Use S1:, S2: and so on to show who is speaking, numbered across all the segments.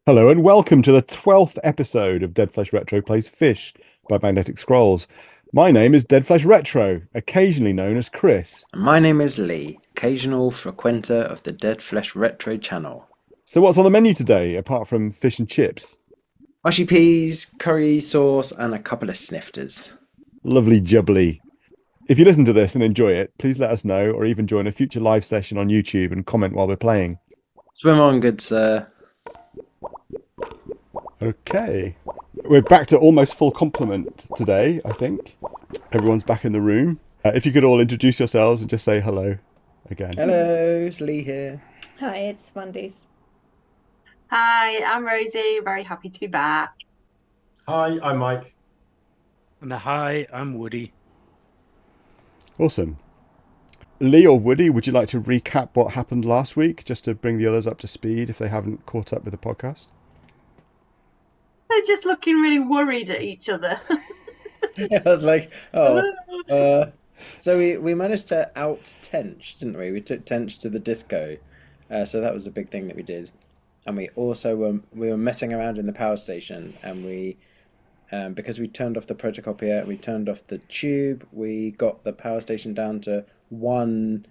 S1: Hello and welcome to the 12th episode of Dead Flesh Retro Plays Fish by Magnetic Scrolls. My name is Dead Flesh Retro, occasionally known as Chris.
S2: My name is Lee, occasional frequenter of the Dead Flesh Retro channel.
S1: So what's on the menu today, apart from fish and chips?
S2: Mushy peas, curry sauce, and a couple of snifters.
S1: Lovely jubbly. If you listen to this and enjoy it, please let us know, or even join a future live session on YouTube and comment while we're playing.
S2: Swim on, good sir.
S1: Okay. We're back to almost full complement today, I think. Everyone's back in the room. If you could all introduce yourselves and just say hello again.
S2: Hello, it's Lee here.
S3: Hi, it's Mondays.
S4: Hi, I'm Rosie. Very happy to be back.
S5: Hi, I'm Mike.
S6: And hi, I'm Woody.
S1: Awesome. Lee or Woody, would you like to recap what happened last week, just to bring the others up to speed if they haven't caught up with the podcast?
S4: They're just looking really worried at each other.
S2: I was like, so we managed to out Tench, didn't we? We took Tench to the disco. So that was a big thing that we did. And we also we were messing around in the power station, and we because we turned off the photocopier, we turned off the tube, we got the power station down to 1%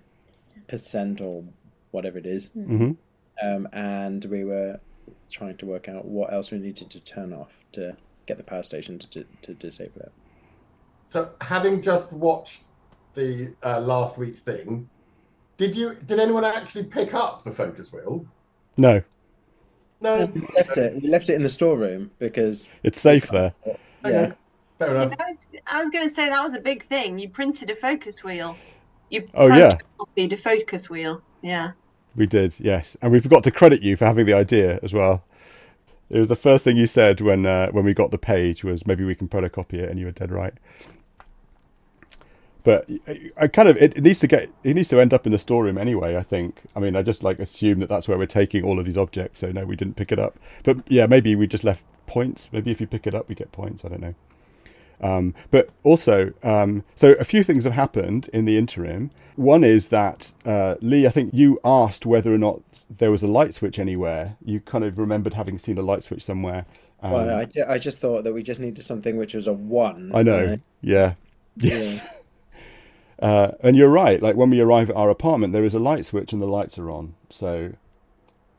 S2: or whatever it is.
S1: Mm-hmm.
S2: And we were trying to work out what else we needed to turn off to get the power station to disable it.
S5: So, having just watched the last week's thing, did anyone actually pick up the focus wheel?
S1: No.
S5: No.
S2: We left it in the storeroom because
S1: It's safe there.
S2: Yeah.
S5: Okay. Fair enough.
S4: I was going to say that was a big thing. You printed a focus wheel. You
S1: yeah.
S4: a focus wheel. Yeah.
S1: We did, yes. And we forgot to credit you for having the idea as well. It was the first thing you said when we got the page was maybe we can photocopy it, and you were dead right. But it needs to end up in the storeroom anyway, I think. I mean, I just assume that that's where we're taking all of these objects. So no, we didn't pick it up. But yeah, maybe we just left points. Maybe if you pick it up, we get points. I don't know. But also, so a few things have happened in the interim. One is that, Lee, I think you asked whether or not there was a light switch anywhere. You kind of remembered having seen a light switch somewhere.
S2: Well, I just thought that we just needed something which was a 1.
S1: I know. Yeah. Yes. Yeah. And you're right. Like when we arrive at our apartment, there is a light switch and the lights are on. So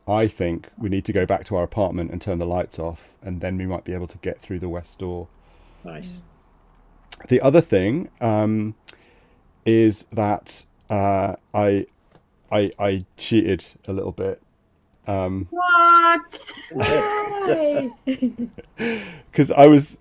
S1: I think we need to go back to our apartment and turn the lights off, and then we might be able to get through the west door.
S2: Nice.
S1: The other thing is that I cheated a little bit.
S4: What?
S3: Why?
S1: Because I was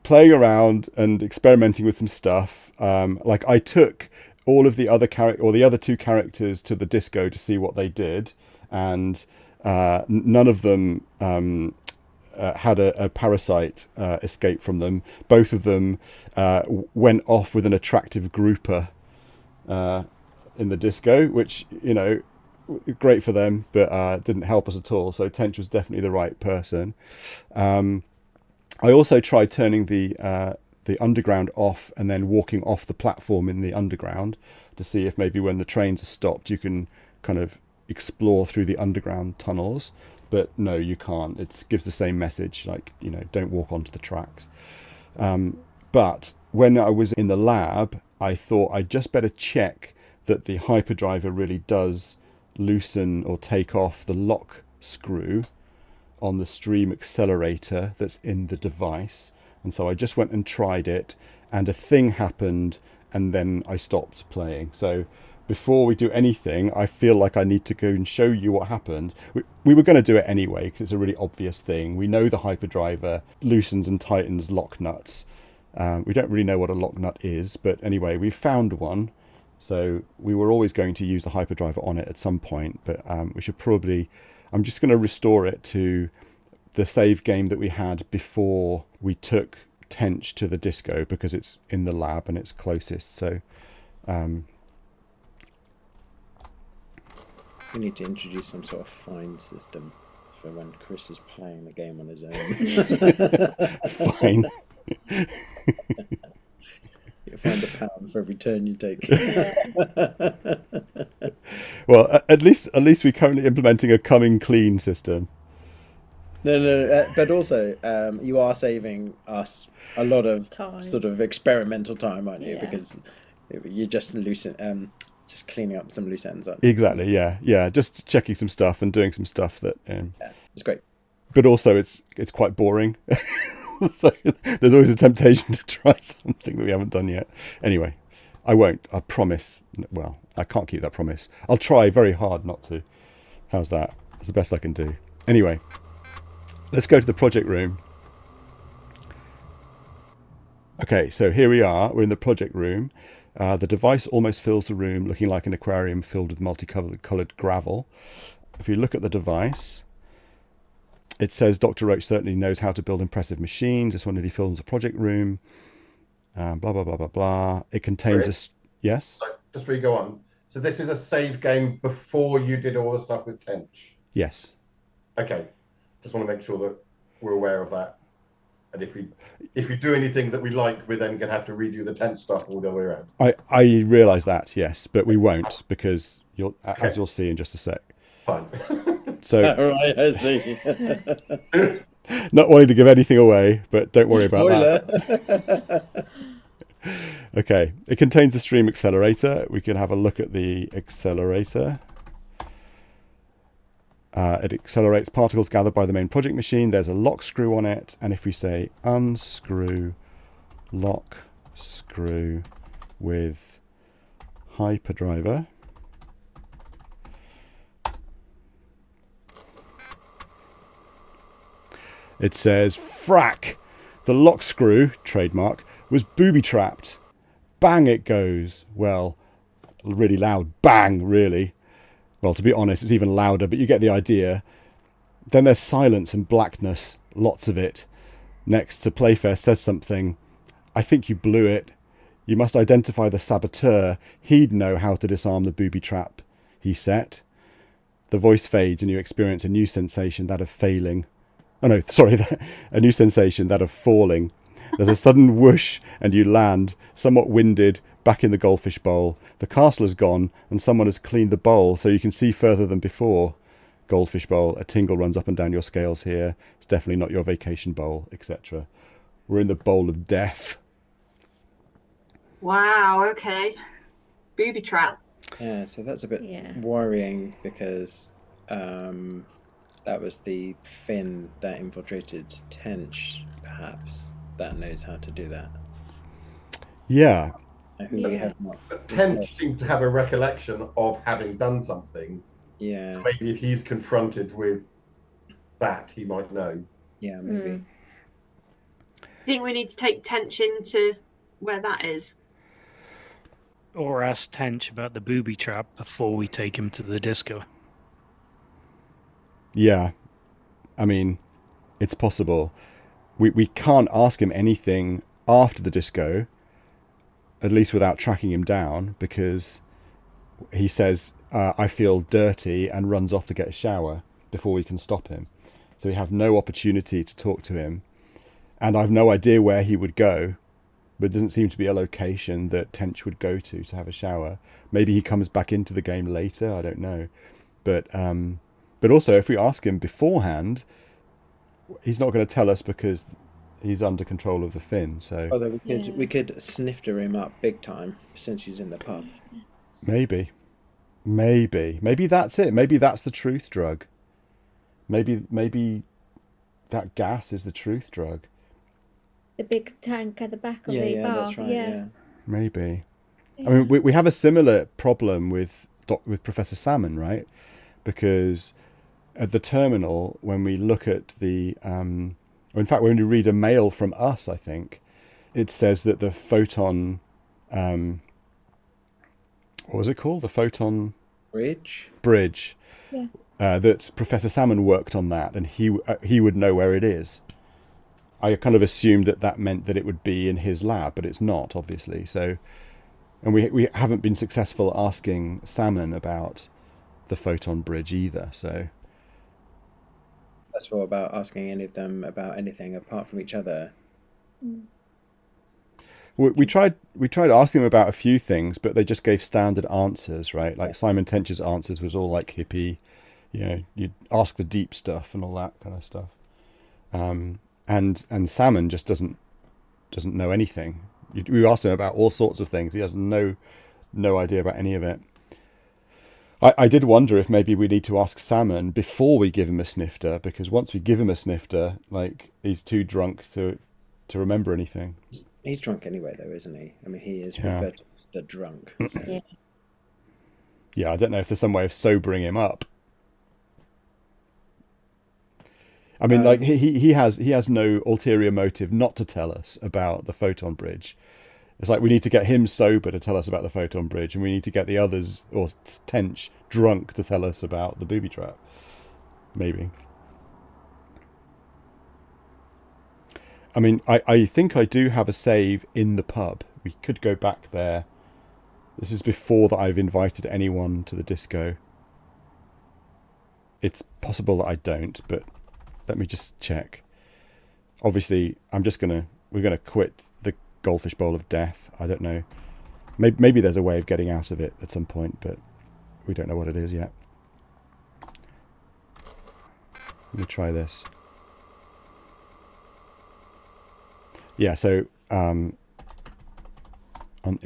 S1: playing around and experimenting with some stuff. I took all of the other 2 characters to the disco to see what they did, and none of them had a parasite escape from them. Both of them went off with an attractive grouper in the disco, which, great for them, but didn't help us at all. So Tench was definitely the right person. I also tried turning the underground off and then walking off the platform in the underground to see if maybe when the trains are stopped you can kind of explore through the underground tunnels. But no, you can't. It gives the same message, don't walk onto the tracks. But when I was in the lab, I thought I'd just better check that the hyperdriver really does loosen or take off the lock screw on the stream accelerator that's in the device. And so I just went and tried it, and a thing happened, and then I stopped playing. So before we do anything, I feel like I need to go and show you what happened. We were going to do it anyway because it's a really obvious thing. We know the hyperdriver loosens and tightens lock nuts. We don't really know what a lock nut is, but anyway, we found one. So we were always going to use the hyperdriver on it at some point, but we should probably... I'm just going to restore it to the save game that we had before we took Tench to the disco, because it's in the lab and it's closest. So
S2: We need to introduce some sort of fine system for when Chris is playing the game on his own.
S1: fine.
S2: You'll find £1 for every turn you take.
S1: Well, at least we're currently implementing a coming clean system.
S2: No. But also, you are saving us a lot of
S3: Time.
S2: sort of experimental time, aren't you?
S3: Yeah.
S2: Because you're just just cleaning up some loose ends, aren't you?
S1: Exactly. Yeah. Just checking some stuff and doing some stuff that.
S2: Yeah, it's great.
S1: But also, it's quite boring. So there's always a temptation to try something that we haven't done yet. Anyway, I won't. I promise. Well, I can't keep that promise. I'll try very hard not to. How's that? It's the best I can do. Anyway, let's go to the project room. Okay, so here we are. We're in the project room. The device almost fills the room, looking like an aquarium filled with multicolored gravel. If you look at the device, it says Dr. Roach certainly knows how to build impressive machines. This one really fills a project room. Blah, blah, blah, blah, blah. It contains
S5: Chris?
S1: Yes?
S5: So just before you go on, so this is a save game before you did all the stuff with Tench.
S1: Yes.
S5: Okay, just want to make sure that we're aware of that. And if we do anything that we like, we're then going to have to redo the Tench stuff all the other way around.
S1: I realise that, yes, but we won't because as you'll see in just a sec.
S5: Fine.
S1: So
S2: Right, I see.
S1: not wanting to give anything away, but don't worry about that. Okay, it contains the stream accelerator. We can have a look at the accelerator. It accelerates particles gathered by the main project machine. There's a lock screw on it, and if we say unscrew lock screw with hyperdriver, it says frack, the lock screw, trademark, was booby-trapped. Bang it goes. Well, really loud. Bang, really. Well, to be honest, it's even louder, but you get the idea. Then there's silence and blackness, lots of it. Next to Playfair says something. I think you blew it. You must identify the saboteur. He'd know how to disarm the booby trap he set. The voice fades and you experience a new sensation, that of failing. Oh no, sorry, a new sensation, that of falling. There's a sudden whoosh and you land, somewhat winded, back in the goldfish bowl. The castle is gone and someone has cleaned the bowl so you can see further than before. Goldfish bowl, a tingle runs up and down your scales here. It's definitely not your vacation bowl, etc. We're in the bowl of death.
S4: Wow, okay. Booby trap.
S2: Yeah, so that's a bit worrying because that was the fin that infiltrated Tench, perhaps, that knows how to do that.
S1: Yeah.
S2: Who we have not.
S5: But Tench seemed to have a recollection of having done something.
S2: Yeah.
S5: Maybe if he's confronted with that, he might know.
S2: Yeah, maybe.
S4: I think we need to take Tench into where that is.
S6: Or ask Tench about the booby trap before we take him to the disco.
S1: Yeah. I mean, it's possible. We can't ask him anything after the disco, at least without tracking him down, because he says, I feel dirty, and runs off to get a shower before we can stop him. So we have no opportunity to talk to him. And I've no idea where he would go, but there doesn't seem to be a location that Tench would go to have a shower. Maybe he comes back into the game later, I don't know. But also, if we ask him beforehand, he's not going to tell us because he's under control of the fin. So
S2: although we could snifter him up big time since he's in the pub.
S1: Maybe that's it. Maybe that's the truth drug. Maybe that gas is the truth drug.
S3: The big tank at the back of the bar.
S2: That's right, yeah.
S1: Maybe. I mean, we have a similar problem with Professor Salmon, right? Because at the terminal, when we look at the, in fact, when we read a mail from us, I think, it says that the photon, what was it called? The photon bridge.
S3: Yeah.
S1: That Professor Salmon worked on that, and he would know where it is. I kind of assumed that meant that it would be in his lab, but it's not, obviously. So, and we haven't been successful asking Salmon about the photon bridge either. So
S2: that's all about asking any of them about anything apart from each other.
S1: We tried asking them about a few things, but they just gave standard answers, right? Like Simon Tench's answers was all like hippie, you'd ask the deep stuff and all that kind of stuff. And Salmon just doesn't know anything. We asked him about all sorts of things. He has no idea about any of it. I did wonder if maybe we need to ask Salmon before we give him a snifter, because once we give him a snifter, like, he's too drunk to remember anything.
S2: He's drunk anyway, though, isn't he? I mean, he is referred to as the drunk. So.
S3: Yeah.
S1: Yeah, I don't know if there's some way of sobering him up. I mean, like, he has no ulterior motive not to tell us about the photon bridge. It's like we need to get him sober to tell us about the photon bridge, and we need to get the others, or Tench, drunk to tell us about the booby trap. Maybe. I mean, I think I do have a save in the pub. We could go back there. This is before that I've invited anyone to the disco. It's possible that I don't, but let me just check. Obviously, we're gonna quit the Goldfish Bowl of Death. I don't know. Maybe there's a way of getting out of it at some point, but we don't know what it is yet. Let me try this. Yeah, so in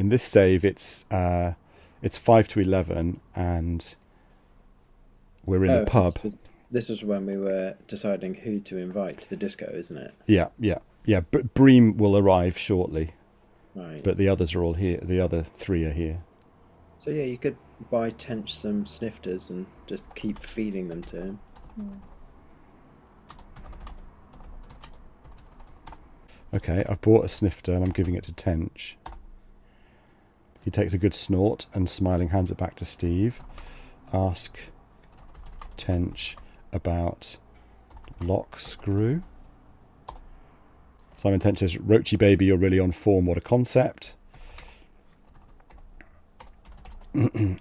S1: this save, it's 5 to 11, and we're in the pub.
S2: This is when we were deciding who to invite to the disco, isn't it?
S1: Yeah. But Bream will arrive shortly.
S2: Right.
S1: But the others are all here. The other 3 are here.
S2: So yeah, you could buy Tench some snifters and just keep feeding them to him.
S1: Okay, I've bought a snifter and I'm giving it to Tench. He takes a good snort and smiling hands it back to Steve. Ask Tench about lock screw. Simon Tench says, Roachy baby, you're really on form, what a concept.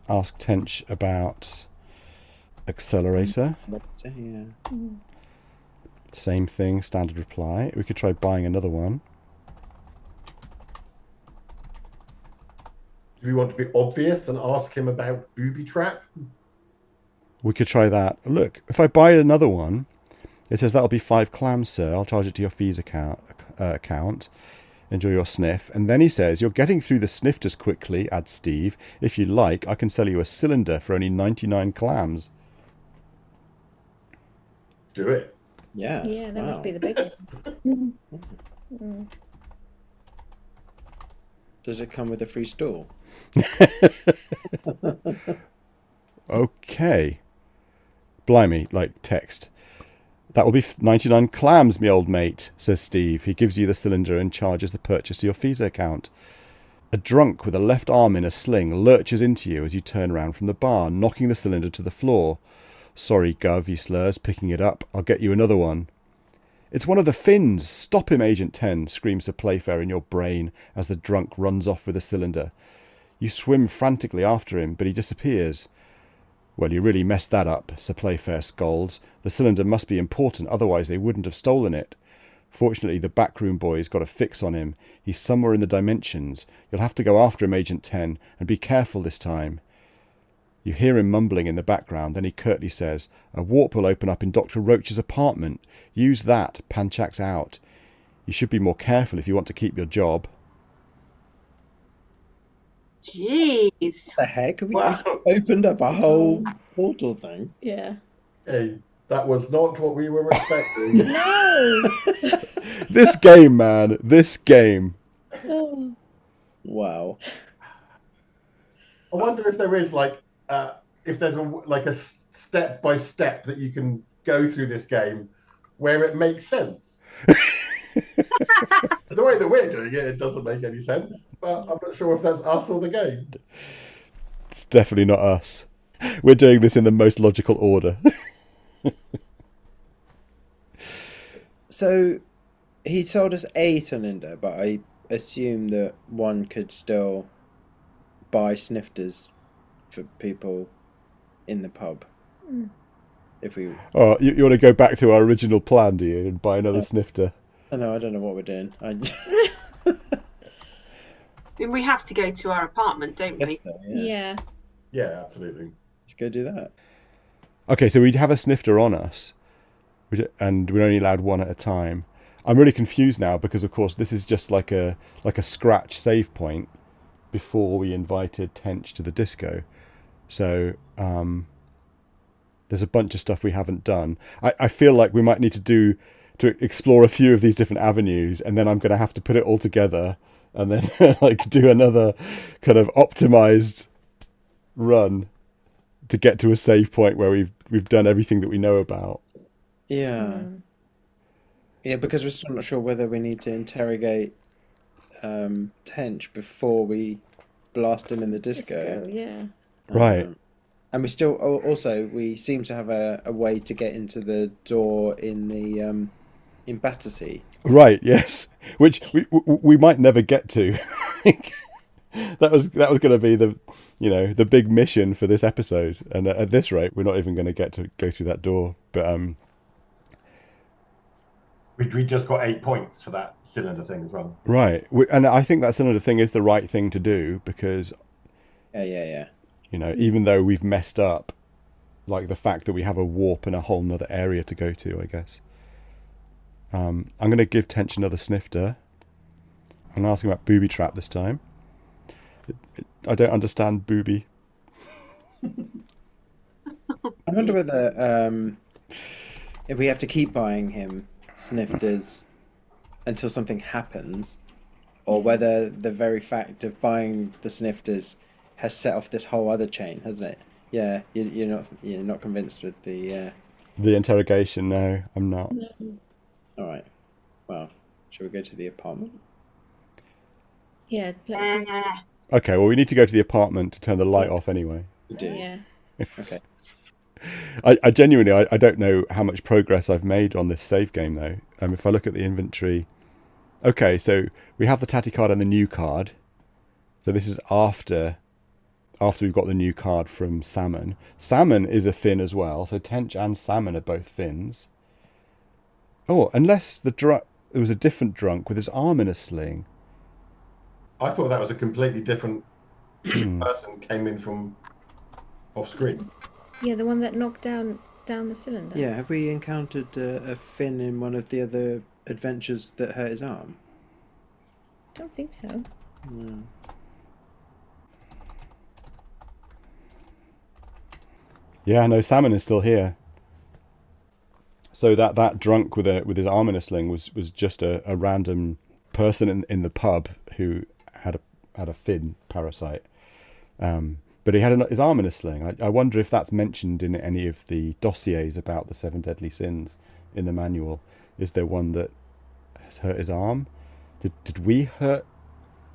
S1: Ask Tench about accelerator.
S2: Yeah.
S1: Same thing, standard reply. We could try buying another one.
S5: Do we want to be obvious and ask him about booby trap?
S1: We could try that. Look, if I buy another one, it says that'll be 5 clams, sir. I'll charge it to your fees account. Enjoy your sniff. And then he says, you're getting through the snifters quickly, adds Steve. If you like, I can sell you a cylinder for only 99 clams.
S5: Do it.
S2: Yeah.
S3: Yeah, that must be the big one.
S2: Does it come with a free stool?
S1: Okay. Blimey, like text. That will be 99 clams, me old mate, says Steve. He gives you the cylinder and charges the purchase to your Visa account. A drunk with a left arm in a sling lurches into you as you turn around from the bar, knocking the cylinder to the floor. Sorry, Gov, he slurs, picking it up. I'll get you another one. It's one of the Finns. Stop him, Agent 10, screams Sir Playfair in your brain as the drunk runs off with the cylinder. You swim frantically after him, but he disappears. Well, you really messed that up, Sir Playfair scolds. The cylinder must be important, otherwise they wouldn't have stolen it. Fortunately, the backroom boy's got a fix on him. He's somewhere in the dimensions. You'll have to go after him, Agent 10, and be careful this time. You hear him mumbling in the background, then he curtly says, a warp will open up in Dr. Roach's apartment. Use that. Panchak's out. You should be more careful if you want to keep your job.
S4: Jeez.
S2: What the heck? We
S5: Wow.
S2: opened up a whole portal thing.
S3: Yeah.
S5: Hey, that was not what we were expecting.
S3: No!
S1: This game, man. This game.
S3: Oh.
S2: Wow.
S5: I wonder if there is if there's a step by step that you can go through this game where it makes sense. The way that we're doing it, it doesn't make any sense. But I'm not sure if that's us or the game.
S1: It's definitely not us. We're doing this in the most logical order.
S2: So he sold us a cylinder, but I assume that one could still buy snifters for people in the pub. If we...
S1: Oh, you want to go back to our original plan, do you, and buy another snifter?
S2: I know, I don't know what we're doing.
S4: We have to go to our apartment, don't we?
S3: Yeah.
S5: Yeah, absolutely.
S2: Let's go do that.
S1: Okay, so we have a snifter on us. and we're only allowed one at a time. I'm really confused now because, of course, this is just like a scratch save point before we invited Tench to the disco. So there's a bunch of stuff we haven't done. I feel like we might need to explore a few of these different avenues, and then I'm going to have to put it all together and then like do another kind of optimized run to get to a save point where we've done everything that we know about.
S2: Yeah. Yeah, because we're still not sure whether we need to interrogate Tench before we blast him in the disco.
S3: Yeah.
S1: Right.
S2: And we still also we seem to have a way to get into the door in the in Battersea.
S1: Right. Yes. Which we might never get to. that was going to be the big mission for this episode, and at this rate, we're not even going to get to go through that door. But
S5: we just got 8 points for that cylinder thing as well.
S1: Right. And I think that cylinder thing is the right thing to do because.
S2: Yeah.
S1: Even though we've messed up, like the fact that we have a warp and a whole nother area to go to, I guess. I'm going to give Tench another snifter. I'm asking about booby trap this time. I don't understand booby.
S2: I wonder whether if we have to keep buying him snifters until something happens, or whether the very fact of buying the snifters has set off this whole other chain, hasn't it? Yeah, you're not convinced with the
S1: interrogation. No, I'm not.
S2: All right. Well, shall we go to the apartment?
S3: Yeah.
S1: Okay. Well, we need to go to the apartment to turn the light off anyway.
S2: We do.
S3: Yeah.
S2: Okay.
S1: I genuinely I don't know how much progress I've made on this save game though. If I look at the inventory, okay, so we have the tatty card and the new card. So this is after we've got the new card from Salmon. Salmon is a Finn as well, so Tench and Salmon are both Finns. Oh, unless there was a different drunk with his arm in a sling.
S5: I thought that was a completely different person came in from off screen.
S3: Yeah, the one that knocked down the cylinder.
S2: Yeah, have we encountered a Finn in one of the other adventures that hurt his arm?
S3: Don't think so.
S2: No.
S1: Yeah, no, Salmon is still here. So that drunk with his arm in a sling was just a random person in the pub who had a Finn parasite. But he had his arm in a sling. I wonder if that's mentioned in any of the dossiers about the 7 deadly sins in the manual. Is there one that has hurt his arm? Did we hurt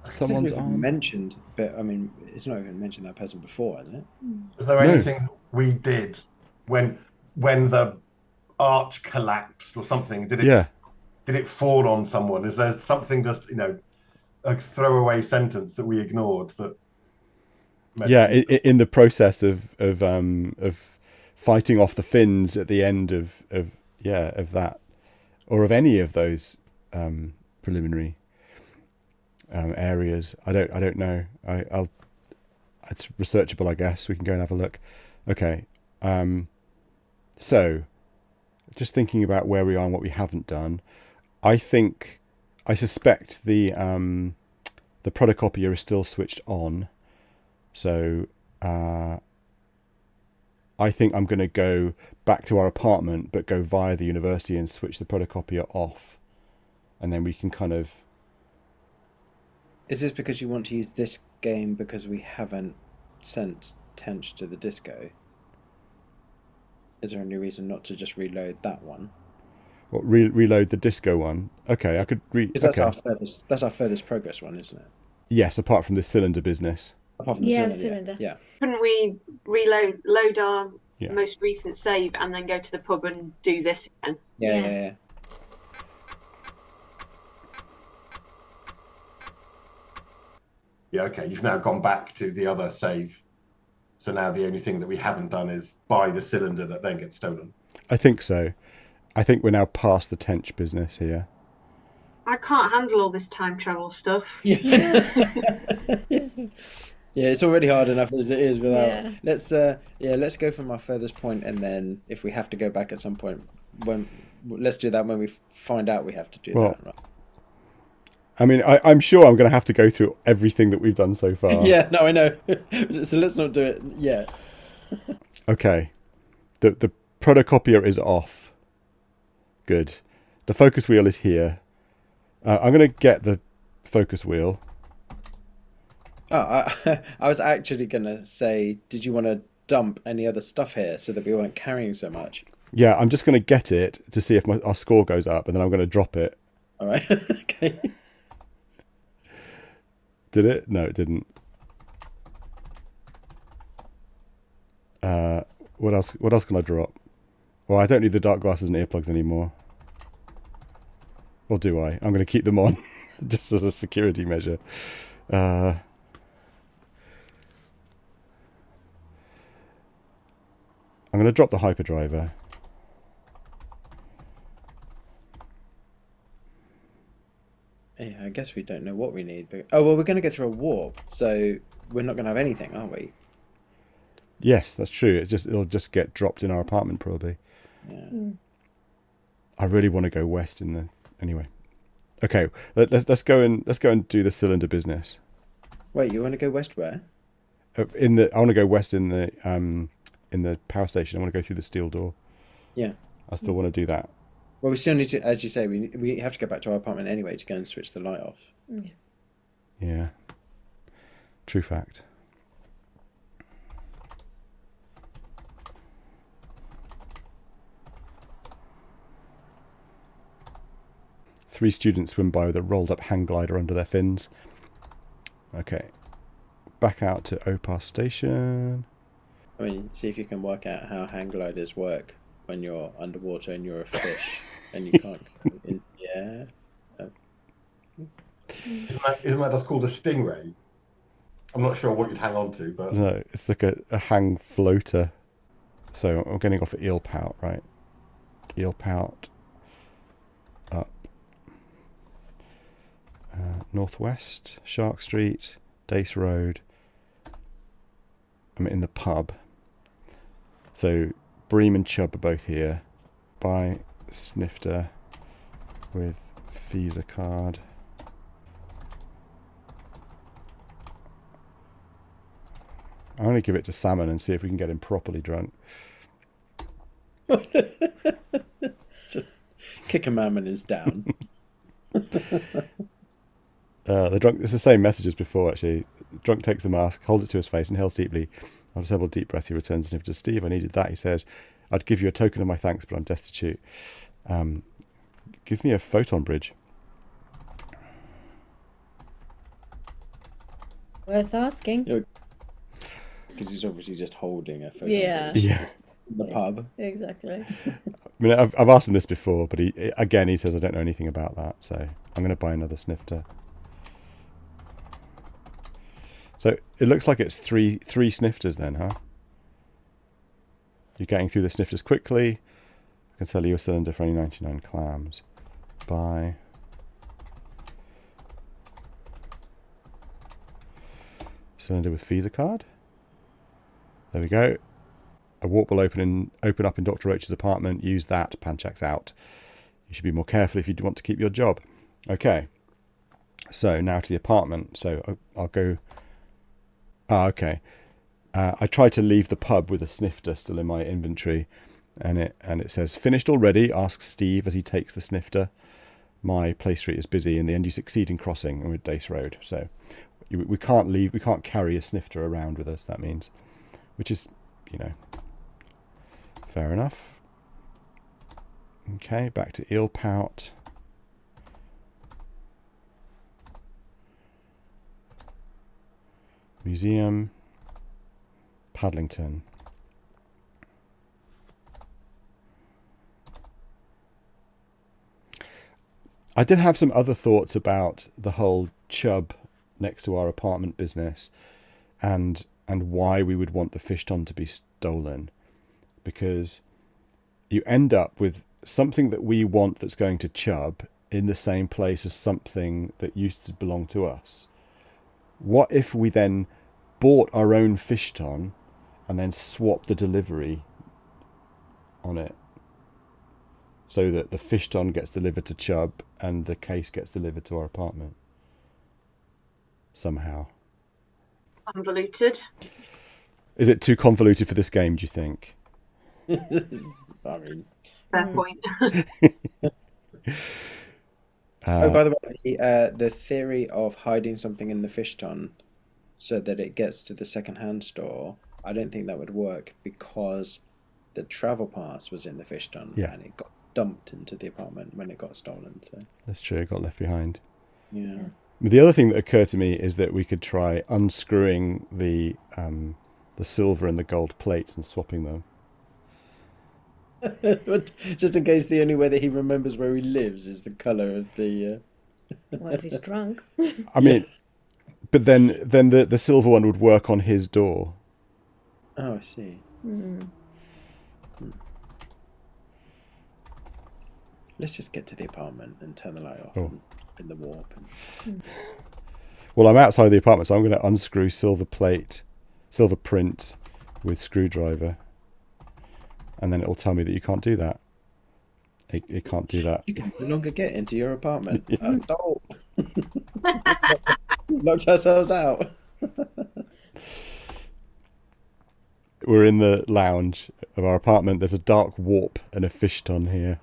S1: someone's arm?
S2: Mentioned, but I mean, it's not even mentioned that person before, is it?
S5: Was there anything we did when the arch collapsed or something? Did it fall on someone? Is there something just a throwaway sentence that we ignored that?
S1: Yeah, in the process of fighting off the Finns at the end of that, or of any of those preliminary areas. I don't know. It's researchable, I guess. We can go and have a look. Okay. So, just thinking about where we are and what we haven't done, I suspect the protocopier is still switched on. So, I think I'm going to go back to our apartment, but go via the university and switch the protocopier off, and then we can kind of.
S2: Is this because you want to use this game because we haven't sent Tench to the disco? Is there any reason not to just reload that one?
S1: Or reload the disco one? Okay, I could
S2: Because that's our furthest progress one, isn't it?
S1: Yes, apart from the cylinder business.
S2: Apart from the cylinder. Yeah.
S4: Couldn't we load our most recent save and then go to the pub and do this again?
S2: Yeah.
S5: Yeah, okay. You've now gone back to the other save. So now the only thing that we haven't done is buy the cylinder that then gets stolen.
S1: I think so. I think we're now past the Tench business here.
S4: I can't handle all this time travel stuff.
S2: Yeah. Yeah, it's already hard enough as it is without. Let's go from our furthest point, and then if we have to go back at some point, let's do that when we find out we have to do
S1: Well,
S2: that. Right?
S1: I mean, I'm sure I'm going to have to go through everything that we've done so far.
S2: Yeah, no, I know. So let's not do it yet.
S1: Okay. The protocopier is off. Good. The focus wheel is here. I'm going to get the focus wheel.
S2: Oh, I was actually going to say, did you want to dump any other stuff here so that we weren't carrying so much?
S1: Yeah, I'm just going to get it to see if our score goes up, and then I'm going to drop it.
S2: All right. Okay.
S1: Did it? No, it didn't. What else? What else can I drop? Well, I don't need the dark glasses and earplugs anymore. Or do I? I'm going to keep them on, just as a security measure. I'm going to drop the hyperdriver.
S2: Yeah, I guess we don't know what we need. But... Oh, well, we're going to go through a warp, so we're not going to have anything, are we?
S1: Yes, that's true. It'll just get dropped in our apartment, probably.
S2: Yeah.
S1: I really want to go west in the... Anyway. Okay, let's go and do the cylinder business.
S2: Wait, you want to go west where?
S1: I want to go west in the power station. I want to go through the steel door.
S2: Yeah.
S1: I still want to do that.
S2: Well, we still need to, as you say, we have to go back to our apartment anyway to go and switch the light off.
S1: Yeah. True fact. Three students swim by with a rolled up hang glider under their fins. Okay. Back out to Opar Station.
S2: I mean, see if you can work out how hang gliders work when you're underwater and you're a fish and you can't go in. Yeah.
S5: Isn't that just called a stingray? I'm not sure what you'd hang on to, but...
S1: No, it's like a hang floater. So I'm getting off at Eel Pout, right? Eel Pout. Up. Northwest, Shark Street, Dace Road. I'm in the pub. So Bream and Chubb are both here. Buy snifter with Visa card. I'm going to give it to Salmon and see if we can get him properly drunk.
S2: Just kick a man when he's down.
S1: The drunk. It's the same message as before, actually. Drunk takes a mask, holds it to his face, and inhales deeply. After several deep breaths, he returns and sniffs to Steve. I needed that, he says. I'd give you a token of my thanks, but I'm destitute. Give me a photon bridge.
S3: Worth asking.
S2: Because he's obviously just holding a photo.
S3: Yeah.
S1: Yeah.
S2: In the pub.
S3: Exactly.
S1: I mean, I've asked him this before, but he says I don't know anything about that, so I'm going to buy another snifter. So it looks like it's three snifters then, huh? You're getting through the snifters quickly. I can sell you a cylinder for only 99 clams. Buy. Cylinder with Visa card. There we go. A warp will open up in Dr. Roach's apartment. Use that. Panchak's out. You should be more careful if you want to keep your job. Okay. So now to the apartment. So I'll go... okay. I tried to leave the pub with a snifter still in my inventory, and it says finished already. Asks Steve as he takes the snifter. My play street is busy in the end. You succeed in crossing with Dace Road. So we can't leave. We can't carry a snifter around with us. That means, which is, fair enough. Okay, back to Eel Pout. Museum. Paddlington. I did have some other thoughts about the whole Chubb next to our apartment business and why we would want the fish ton to be stolen, because you end up with something that we want that's going to Chubb in the same place as something that used to belong to us. What if we then bought our own fish ton and then swapped the delivery on it? so that the fish ton gets delivered to Chubb and the case gets delivered to our apartment. Somehow.
S4: Convoluted.
S1: Is it too convoluted for this game, do you think?
S2: I mean,
S4: Fair point.
S2: oh, by the way, the theory of hiding something in the fish ton so that it gets to the second-hand store, I don't think that would work because the travel pass was in the fish ton and it got dumped into the apartment when it got stolen. So
S1: that's true, it got left behind.
S2: Yeah.
S1: The other thing that occurred to me is that we could try unscrewing the silver and the gold plates and swapping them.
S2: But just in case the only way that he remembers where he lives is the colour of the...
S3: What if he's drunk?
S1: I mean, but then the silver one would work on his door.
S2: Oh, I see. Let's just get to the apartment and turn the light off and in the warp.
S1: Well, I'm outside the apartment, so I'm going to unscrew silver print with screwdriver. And then it'll tell me that you can't do that. It can't do that.
S2: You can no longer get into your apartment. Oh, no. Locked ourselves out.
S1: We're in the lounge of our apartment. There's a dark warp and a fish ton here.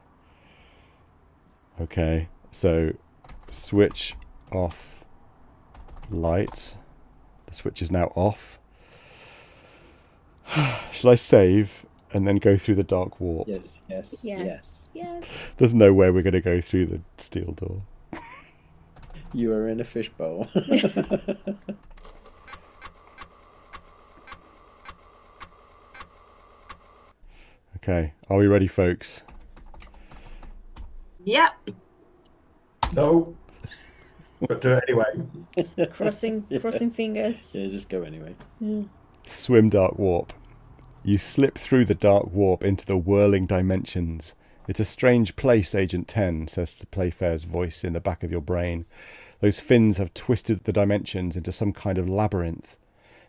S1: Okay, so switch off light. The switch is now off. Shall I save and then go through the dark warp?
S2: Yes.
S1: There's no way we're going to go through the steel door.
S2: You are in a fishbowl.
S1: Okay, are we ready, folks?
S4: Yep.
S5: No. But do it anyway.
S3: Crossing fingers.
S2: Yeah, just go anyway.
S1: Swim dark warp. You slip through the dark warp into the whirling dimensions. It's a strange place, Agent 10, says the Playfair's voice in the back of your brain. Those fins have twisted the dimensions into some kind of labyrinth.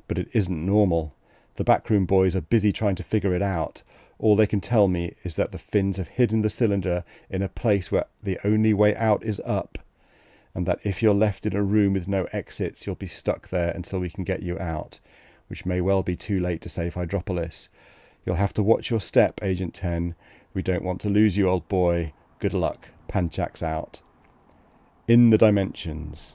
S1: But it isn't normal. The backroom boys are busy trying to figure it out. All they can tell me is that the fins have hidden the cylinder in a place where the only way out is up, and that if you're left in a room with no exits, you'll be stuck there until we can get you out, which may well be too late to save Hydropolis. You'll have to watch your step, Agent 10. We don't want to lose you, old boy. Good luck. Panchak's out. In the dimensions.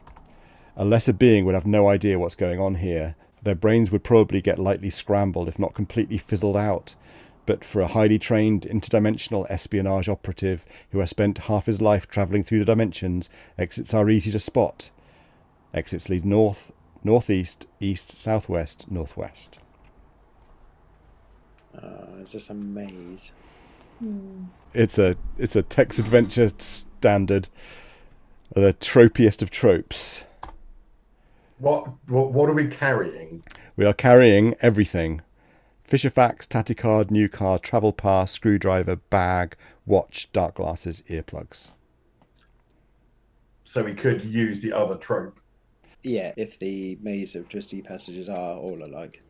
S1: A lesser being would have no idea what's going on here. Their brains would probably get lightly scrambled, if not completely fizzled out. But for a highly trained interdimensional espionage operative who has spent half his life travelling through the dimensions, exits are easy to spot. Exits lead north, northeast, east, southwest, northwest.
S2: Is this a maze?
S1: It's a text adventure standard, the tropiest of tropes.
S5: What are we carrying?
S1: We are carrying everything. Fisher fax, Taticard, new car, travel pass, screwdriver, bag, watch, dark glasses, earplugs.
S5: So we could use the other trope.
S2: Yeah, if the maze of Twisty passages are all alike.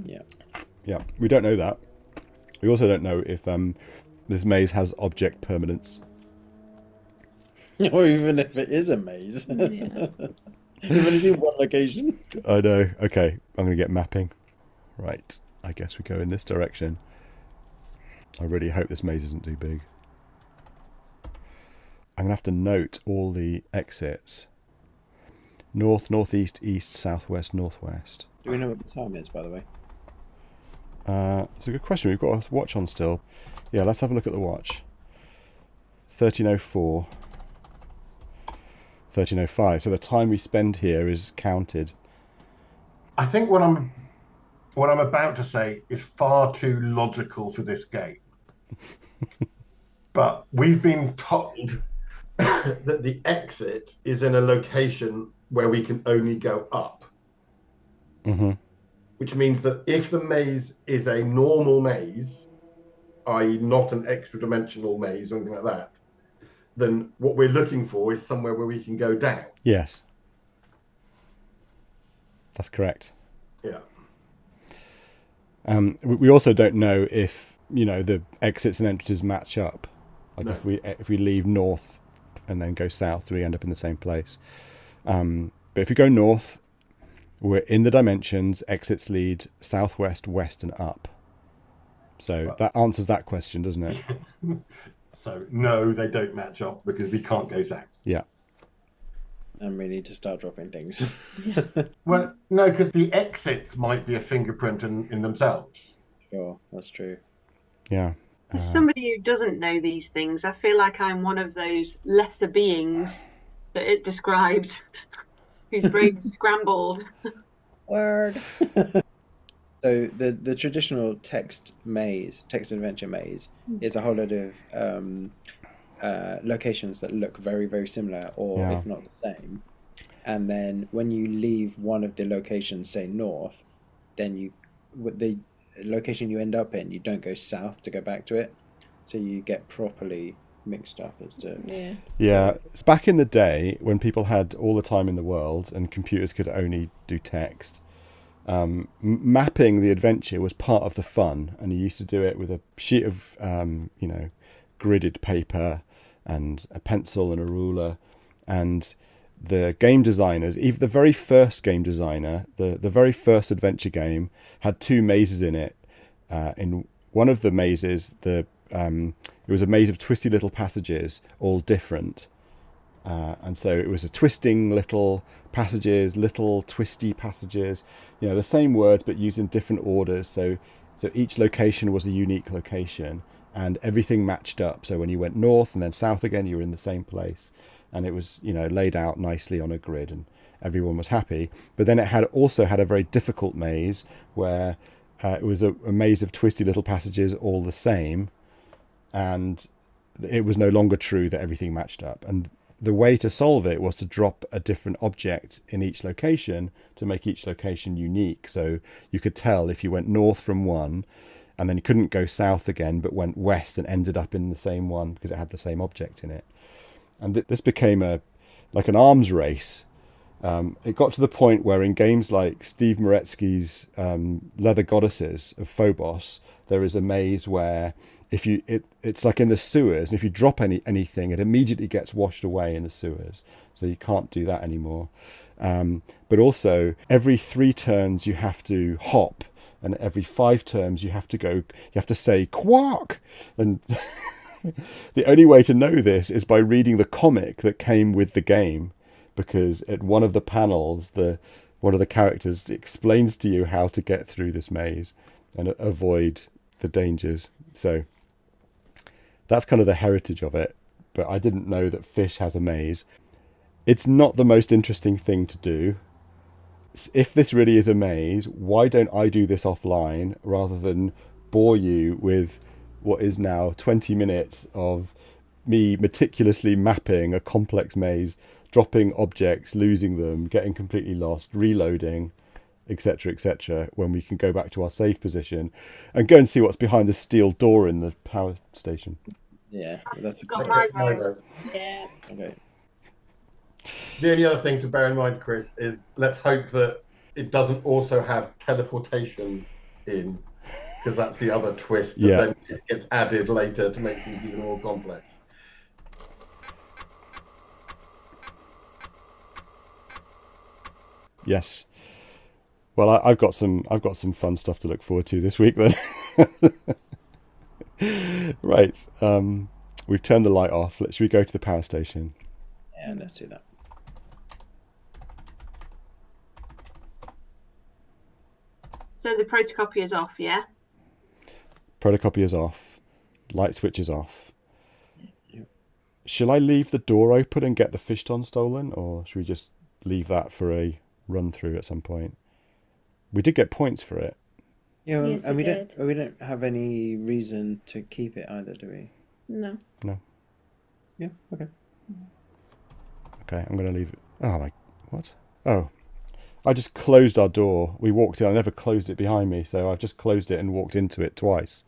S2: Yeah.
S1: Yeah, we don't know that. We also don't know if this maze has object permanence.
S2: Or even if it is a maze.
S3: Yeah.
S2: We've only seen one location.
S1: I know. Okay, I'm going to get mapping. Right, I guess we go in this direction. I really hope this maze isn't too big. I'm going to have to note all the exits. North, northeast, east, southwest, northwest.
S2: Do we know what the time is, by the way?
S1: It's a good question. We've got a watch on still. Yeah, let's have a look at the watch. 13:04. 13:05. So the time we spend here is counted.
S5: I think what I'm about to say is far too logical for this game. But we've been told that the exit is in a location where we can only go up.
S1: Mm-hmm.
S5: Which means that if the maze is a normal maze, i.e. not an extra dimensional maze or anything like that, then what we're looking for is somewhere where we can go down.
S1: Yes. That's correct.
S5: Yeah.
S1: We also don't know if, the exits and entrances match up. Like
S5: No.
S1: if we leave north and then go south, do we end up in the same place? But if we go north, we're in the dimensions. Exits lead southwest, west, and up. So that answers that question, doesn't it?
S5: So no, they don't match up because we can't go south.
S1: Yeah.
S2: And we need to start dropping things.
S5: Well, no, because the exits might be a fingerprint in themselves.
S2: Sure, that's true.
S1: Yeah.
S4: As somebody who doesn't know these things, I feel like I'm one of those lesser beings that it described, whose brain is scrambled.
S3: Word.
S2: So the traditional text adventure maze, is a whole load of locations that look very, very similar, or if not the same. And then when you leave one of the locations, say north, then the location you end up in, you don't go south to go back to it, so you get properly mixed up as to
S1: It's back in the day when people had all the time in the world and computers could only do text. Mapping the adventure was part of the fun, and you used to do it with a sheet of gridded paper and a pencil and a ruler. And the game designers, even the very first game designer, the very first adventure game had 2 mazes in it. In one of the mazes, it was a maze of twisty little passages, all different. And so it was a twisting little passages, little twisty passages, the same words but used in different orders. So each location was a unique location, and everything matched up. So when you went north and then south again, you were in the same place, and it was laid out nicely on a grid, and everyone was happy. But then it also had a very difficult maze where it was a maze of twisty little passages all the same, and it was no longer true that everything matched up. And the way to solve it was to drop a different object in each location to make each location unique. So you could tell if you went north from one and then you couldn't go south again, but went west and ended up in the same one because it had the same object in it. And this became like an arms race. It got to the point where in games like Steve Moretsky's Leather Goddesses of Phobos, there is a maze where it's like in the sewers, and if you drop anything, it immediately gets washed away in the sewers. So you can't do that anymore. But also, every 3 turns you have to hop, and every 5 turns you have to say quark. And the only way to know this is by reading the comic that came with the game, because at one of the panels, one of the characters explains to you how to get through this maze and avoid the dangers. So that's kind of the heritage of it. But I didn't know that Fish has a maze. It's not the most interesting thing to do. If this really is a maze, why don't I do this offline rather than bore you with what is now 20 minutes of me meticulously mapping a complex maze, dropping objects, losing them, getting completely lost, reloading, etc., when we can go back to our safe position and go and see what's behind the steel door in the power station.
S2: Yeah, that's
S4: Got my vote.
S3: Yeah.
S2: okay.
S5: The only other thing to bear in mind, Chris, is let's hope that it doesn't also have teleportation in, because that's the other twist that then gets added later to make things even more complex.
S1: Yes. Well, I've got some fun stuff to look forward to this week then. Right. We've turned the light off. Should we go to the power station?
S2: Yeah, let's do that.
S4: So the photocopy is off, yeah?
S1: Protocopy is off. Light switch is off. Shall I leave the door open and get the fish ton stolen, or should we just leave that for a run through at some point? We did get points for it.
S2: Yeah, well,
S3: Yes,
S2: and
S3: we
S2: we don't have any reason to keep it either, do we?
S3: No.
S2: Yeah. Okay.
S1: Okay, I'm going to leave it. Oh my, what? Oh, I just closed our door. We walked in. I never closed it behind me, so I've just closed it and walked into it twice.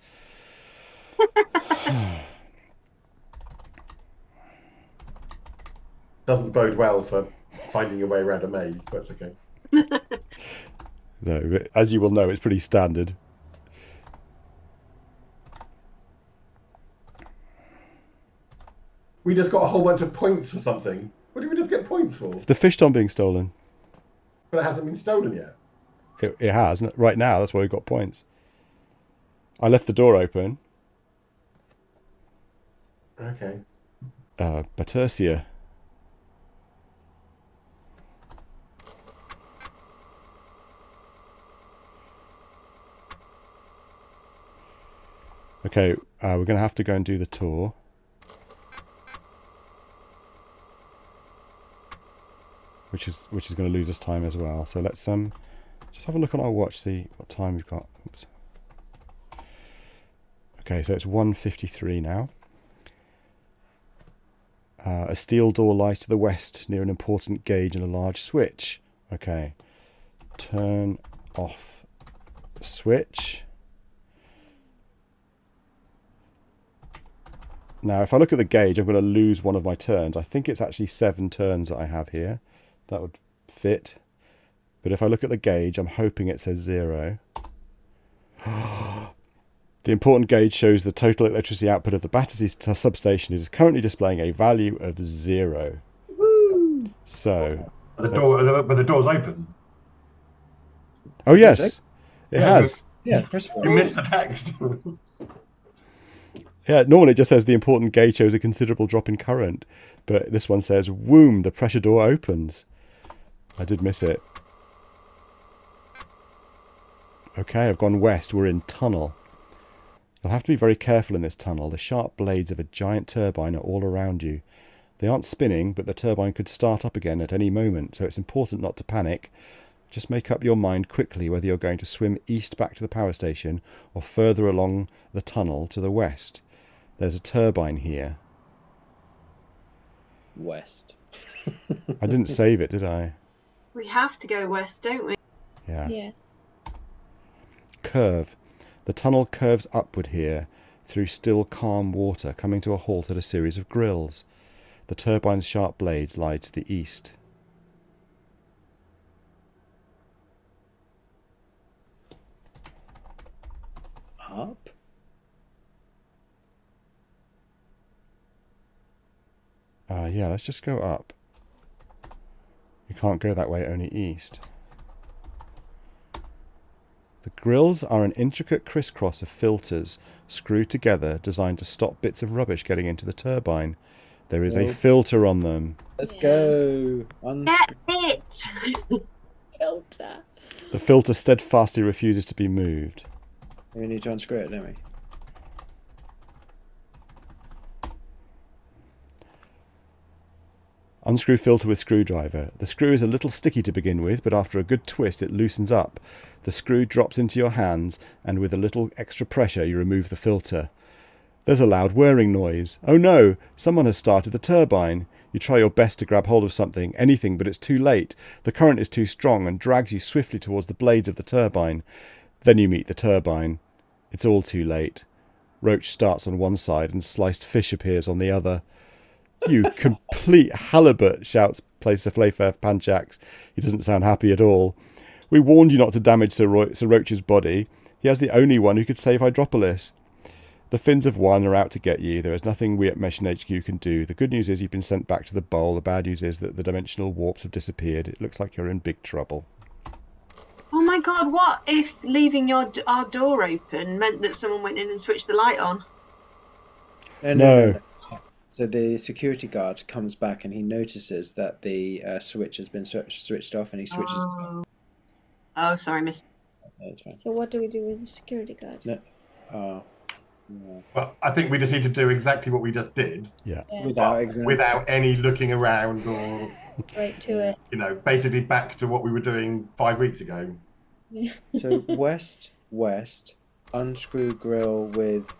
S5: Doesn't bode well for finding your way around a maze, but it's okay.
S1: No, but as you will know, it's pretty standard.
S5: We just got a whole bunch of points for something. What did we just get points for?
S1: The fish ton being stolen.
S5: But it hasn't been stolen yet.
S1: It has. Right now, that's why we got points. I left the door open.
S5: Okay.
S1: Batersia. Okay, we're going to have to go and do the tour. Which is going to lose us time as well. So let's just have a look on our watch, see what time we've got. Oops. Okay, so it's 1:53 now. A steel door lies to the west near an important gauge and a large switch. Okay, turn off the switch. Now, if I look at the gauge, I'm going to lose one of my turns. I think it's actually 7 turns that I have here. That would fit. But if I look at the gauge, I'm hoping it says 0. The important gauge shows the total electricity output of the Battersea substation. It is currently displaying a value of 0.
S2: Woo!
S1: So...
S5: But the door's open.
S1: Oh, yes. It has.
S2: Yeah,
S5: You missed the text.
S1: Yeah, normally it just says the important gauge shows a considerable drop in current. But this one says, "Whoom, the pressure door opens." I did miss it. Okay, I've gone west. We're in tunnel. You'll have to be very careful in this tunnel. The sharp blades of a giant turbine are all around you. They aren't spinning, but the turbine could start up again at any moment, so it's important not to panic. Just make up your mind quickly whether you're going to swim east back to the power station or further along the tunnel to the west. There's a turbine here.
S2: West.
S1: I didn't save it, did I?
S4: We have to go west, don't we?
S1: Yeah.
S3: Yeah.
S1: Curve. The tunnel curves upward here through still calm water, coming to a halt at a series of grills. The turbine's sharp blades lie to the east.
S2: Up?
S1: Yeah, let's just go up. You can't go that way, only east. The grills are an intricate crisscross of filters screwed together, designed to stop bits of rubbish getting into the turbine. There is a filter on them.
S2: Let's go.
S4: Get it!
S3: Filter.
S1: The filter steadfastly refuses to be moved.
S2: We need to unscrew it, don't we?
S1: Unscrew filter with screwdriver. The screw is a little sticky to begin with, but after a good twist it loosens up. The screw drops into your hands, and with a little extra pressure you remove the filter. There's a loud whirring noise. Oh no! Someone has started the turbine. You try your best to grab hold of something, anything, but it's too late. The current is too strong and drags you swiftly towards the blades of the turbine. Then you meet the turbine. It's all too late. Roach starts on one side and sliced fish appears on the other. "You complete halibut," shouts Placer Flayfair Panchax. He doesn't sound happy at all. "We warned you not to damage Sir Roach's body. He is the only one who could save Hydropolis. The Finns of One are out to get you. There is nothing we at Mission HQ can do. The good news is you've been sent back to the bowl. The bad news is that the dimensional warps have disappeared. It looks like you're in big trouble."
S4: Oh my god, what if leaving our door open meant that someone went in and switched the light on?
S1: No.
S2: So the security guard comes back and he notices that the switch has been switched off, and he switches.
S4: Oh, sorry, miss.
S2: No, it's fine.
S3: So what do we do with the security guard?
S2: No. No.
S5: Well, I think we just need to do exactly what we just did,
S1: Yeah.
S2: Without
S5: any looking around or,
S3: Right to it.
S5: you know, basically back to what we were doing 5 weeks ago.
S2: So west, unscrew grill with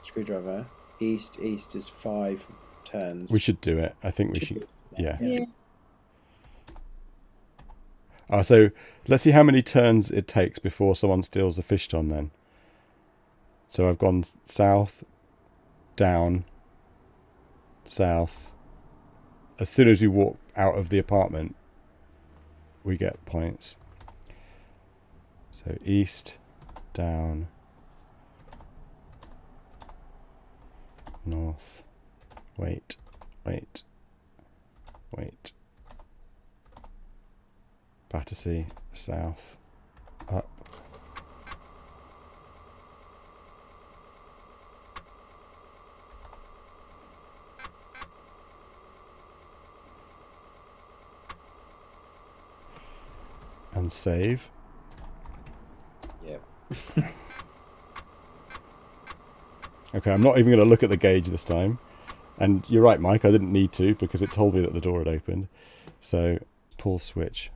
S2: screwdriver. East is 5 turns.
S1: We should do it. I think we should. Yeah.
S3: Yeah.
S1: So let's see how many turns it takes before someone steals the fish ton then. So I've gone south, down, south. As soon as we walk out of the apartment, we get points. So east, down, north, wait, Wait. Battersea, south, up. And save.
S2: Yep.
S1: Okay, I'm not even going to look at the gauge this time. And you're right, Mike, I didn't need to because it told me that the door had opened. So, pull switch.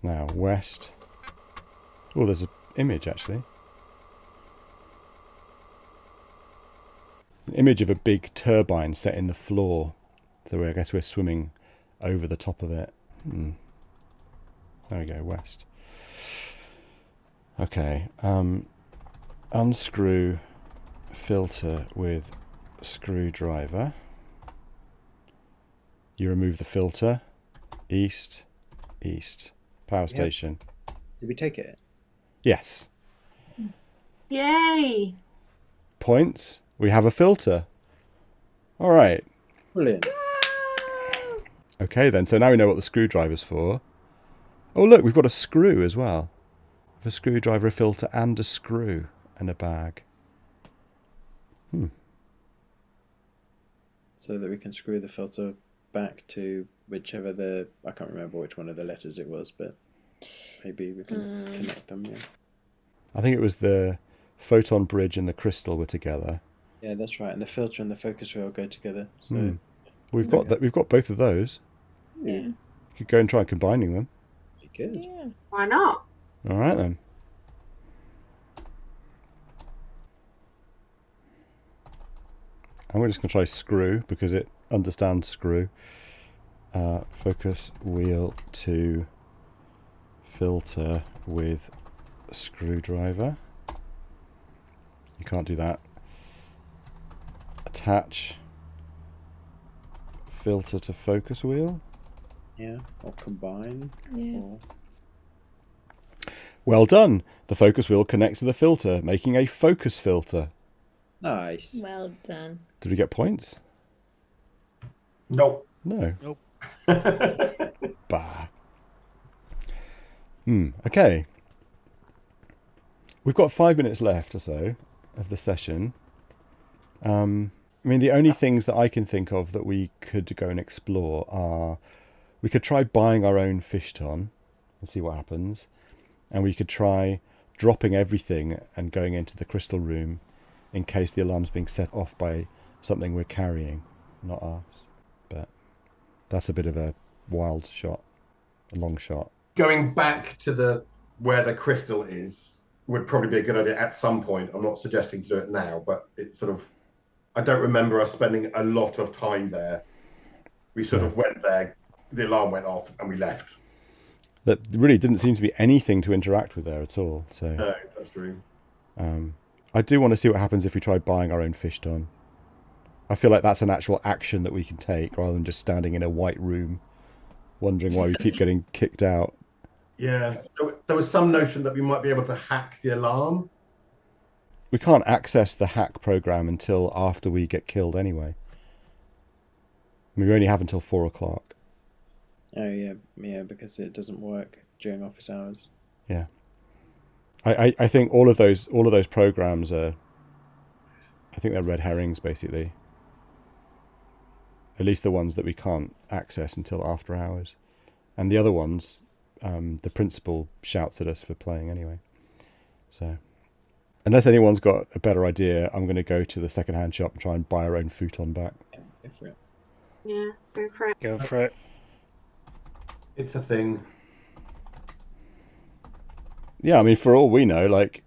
S1: Now, west. Oh, there's an image, actually. It's an image of a big turbine set in the floor. So I guess we're swimming over the top of it. There we go, west. Okay, unscrew filter with screwdriver. You remove the filter. East. Power station.
S2: Did we take it?
S1: Yes.
S4: Yay!
S1: Points. We have a filter. All right.
S2: Brilliant.
S1: Okay then, so now we know what the screwdriver's for. Oh look, we've got a screw as well. A screwdriver, a filter, and a screw, and a bag.
S2: So that we can screw the filter back to whichever I can't remember which one of the letters it was, but maybe we can connect them, yeah.
S1: I think it was the photon bridge and the crystal were together.
S2: Yeah, that's right. And the filter and the focus rail go together. So
S1: We've got that. We've got both of those.
S3: Yeah.
S1: You could go and try combining them.
S2: you could.
S3: Yeah.
S4: Why not?
S1: All right then. And we're just going to try screw because it understands screw. Focus wheel to filter with screwdriver. You can't do that. Attach filter to focus wheel.
S2: Yeah, or combine.
S3: Yeah.
S2: Or...
S1: Well done. The focus wheel connects to the filter, making a focus filter.
S2: Nice.
S3: Well done.
S1: Did we get points?
S5: Nope.
S1: No. Nope. Bah. Okay. We've got 5 minutes left or so of the session. I mean, the only things that I can think of that we could go and explore are we could try buying our own fish ton and see what happens. And we could try dropping everything and going into the crystal room in case the alarm's being set off by something we're carrying, not us. But that's a bit of a wild shot, a long shot.
S5: Going back to where the crystal is would probably be a good idea at some point. I'm not suggesting to do it now, but it's sort of, I don't remember us spending a lot of time there. We sort of went there, the alarm went off, and we left.
S1: There really didn't seem to be anything to interact with there at all. So
S5: No, that's true.
S1: I do want to see what happens if we try buying our own fish ton. I feel like that's an actual action that we can take rather than just standing in a white room wondering why we keep getting kicked out.
S5: Yeah, there was some notion that we might be able to hack the alarm.
S1: We can't access the hack program until after we get killed anyway. I mean, we only have until 4 o'clock.
S2: Oh yeah, because it doesn't work during office hours.
S1: Yeah. I think all of those programs are, I think they're red herrings basically. At least the ones that we can't access until after hours. And the other ones, the principal shouts at us for playing anyway. So, unless anyone's got a better idea, I'm going to go to the second-hand shop and try and buy our own futon back.
S2: Yeah, go for it.
S4: Yeah, go for it.
S6: Go for it.
S5: It's a thing.
S1: Yeah, I mean, for all we know, like,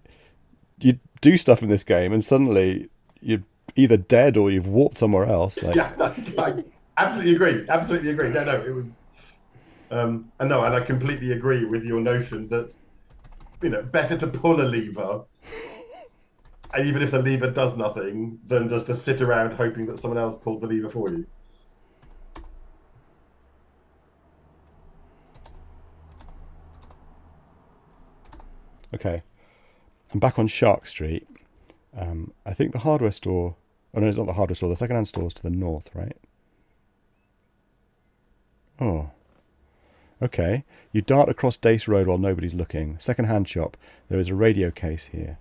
S1: you do stuff in this game and suddenly you're either dead or you've warped somewhere else. Like...
S5: Yeah, I absolutely agree. Absolutely agree. No, it was... and I completely agree with your notion that, better to pull a lever, and even if the lever does nothing, than just to sit around hoping that someone else pulls the lever for you.
S1: Okay, I'm back on Shark Street. I think the hardware store... Oh, no, it's not the hardware store. The second-hand store is to the north, right? Oh. Okay. You dart across Dace Road while nobody's looking. Second-hand shop. There is a radio case here.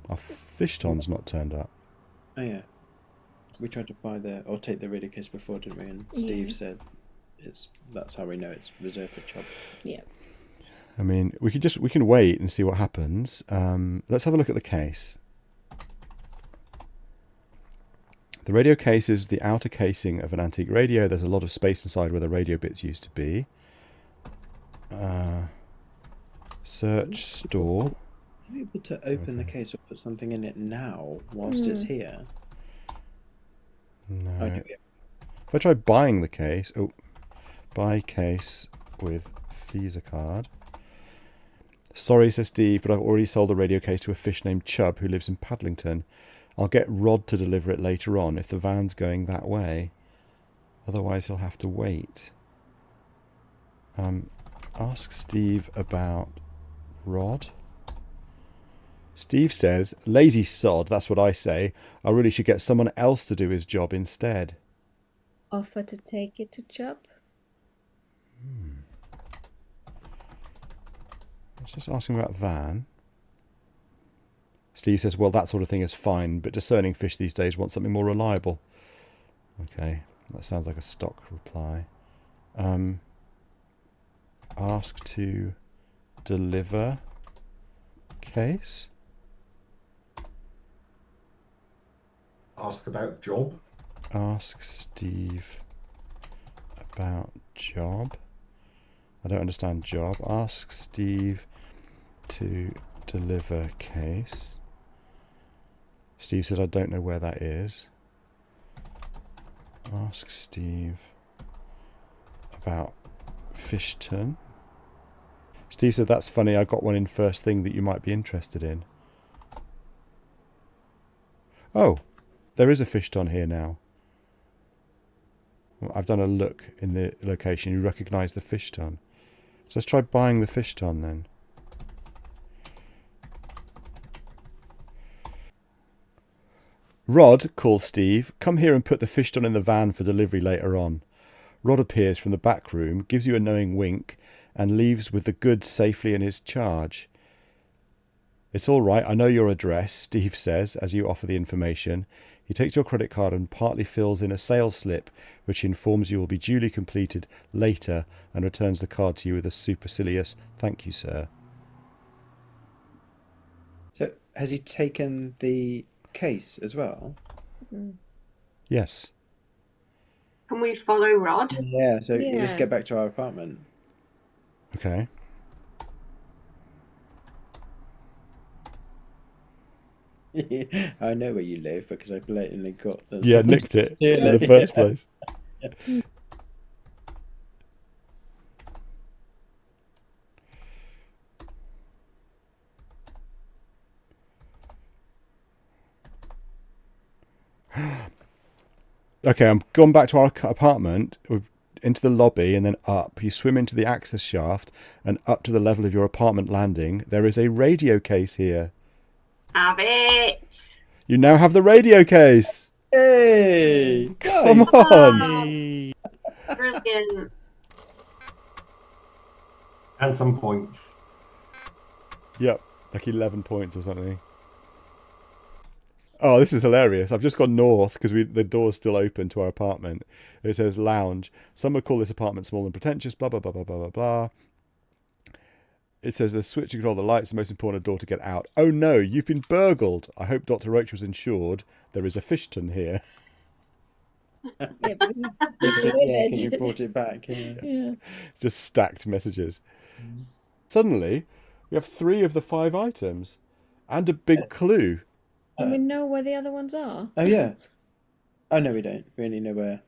S1: Our fish ton's not turned up.
S2: Oh, yeah. We tried to buy or take the radio case before, didn't we? And Steve said that's how we know it's reserved for Chubb.
S3: Yeah.
S1: I mean, we can wait and see what happens. Let's have a look at the case. The radio case is the outer casing of an antique radio. There's a lot of space inside where the radio bits used to be. Search store.
S2: Are you able to open the case or put something in it now whilst it's here?
S1: No.
S2: Oh,
S1: If I try buying the case... Oh, buy case with Visa card. Sorry, says Steve, but I've already sold the radio case to a fish named Chubb who lives in Paddlington. I'll get Rod to deliver it later on if the van's going that way. Otherwise, he'll have to wait. Ask Steve about Rod. Steve says, lazy sod, that's what I say. I really should get someone else to do his job instead.
S3: Offer to take it to Chubb?
S1: Let's just ask him about van. Steve says, well, that sort of thing is fine, but discerning fish these days want something more reliable. Okay, that sounds like a stock reply. Ask to deliver case.
S5: Ask about job.
S1: Ask Steve about job. I don't understand job. Ask Steve to deliver case. Steve said, I don't know where that is. Ask Steve about Fishton. Steve said, that's funny. I got one in first thing that you might be interested in. Oh, there is a Fishton here now. I've done a look in the location. You recognise the Fishton. So let's try buying the Fishton then. Rod, calls Steve, come here and put the Fishton in the van for delivery later on. Rod appears from the back room, gives you a knowing wink, and leaves with the goods safely in his charge. It's all right, I know your address, Steve says as you offer the information. He takes your credit card and partly fills in a sales slip, which informs you will be duly completed later, and returns the card to you with a supercilious thank you, sir.
S2: So, has he taken the case as well?
S1: Yes.
S4: Can we follow Rod?
S2: Yeah, so
S3: Yeah.
S2: let's get back to our apartment.
S1: Okay.
S2: I know where you live because I blatantly got the...
S1: Yeah, nicked it in the
S2: Yeah.
S1: first place. Okay, I'm gone back to our apartment, into the lobby and then up. You swim into the access shaft and up to the level of your apartment landing. There is a radio case here.
S4: Have it!
S1: You now have the radio case.
S2: Hey!
S1: Come
S2: Nice.
S1: on.
S4: Brilliant.
S5: And some points.
S1: Yep, like 11 points or something. Oh, this is hilarious. I've just gone north because the door's still open to our apartment. It says lounge. Some would call this apartment small and pretentious, blah, blah, blah, blah, blah, blah, blah. It says the switch to control the lights, the most important door to get out. Oh no, you've been burgled. I hope Dr. Roach was insured. There is a Fishton here.
S3: Yeah, but it's
S2: Yeah, can you
S3: delivered.
S2: brought it back? Yeah.
S3: Yeah.
S1: Just stacked messages. Suddenly, we have 3 of the 5 items and a big clue.
S3: And we know where the other ones are.
S2: Oh, yeah. Oh, no, we don't. We only know where...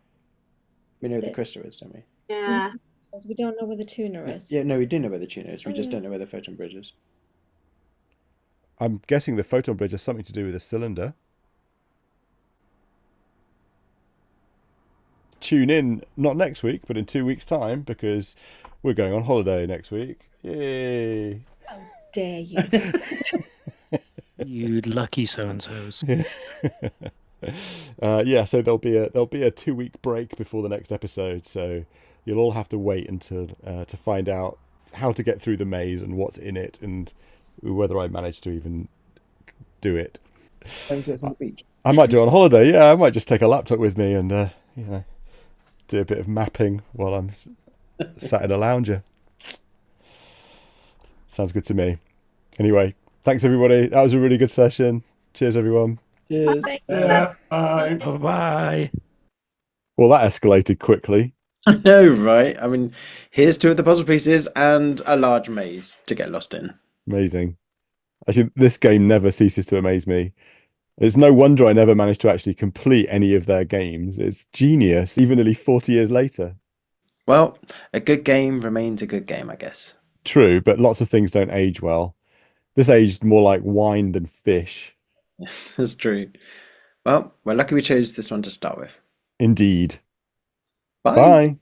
S2: We know where the
S3: Yeah.
S2: crystal is, don't we?
S4: Yeah.
S3: So we don't know where the tuna is.
S2: Yeah, no, we do know where the tuna is. We
S3: Oh,
S2: just
S3: yeah.
S2: don't know where the photon bridge is.
S1: I'm guessing the photon bridge has something to do with the cylinder. Tune in, not next week, but in 2 weeks' time, because we're going on holiday next week. Yay!
S3: Dare you?
S6: You lucky so-and-sos.
S1: Yeah, so there'll be a 2-week break before the next episode. So you'll all have to wait until to find out how to get through the maze and what's in it and whether I manage to even do it.
S2: On the beach.
S1: I might do it on holiday. Yeah, I might just take a laptop with me and do a bit of mapping while I'm sat in a lounger. Sounds good to me. Anyway, thanks everybody. That was a really good session. Cheers, everyone.
S2: Cheers.
S5: Yeah, bye.
S6: Bye-bye.
S1: Well, that escalated quickly.
S2: I know, right? I mean, here's 2 of the puzzle pieces and a large maze to get lost in.
S1: Amazing. Actually, this game never ceases to amaze me. It's no wonder I never managed to actually complete any of their games. It's genius, even nearly 40 years later.
S2: Well, a good game remains a good game, I guess.
S1: True, but lots of things don't age well. This aged more like wine than fish.
S2: That's true. Well, we're lucky we chose this one to start with.
S1: Indeed.
S2: Bye.
S1: Bye.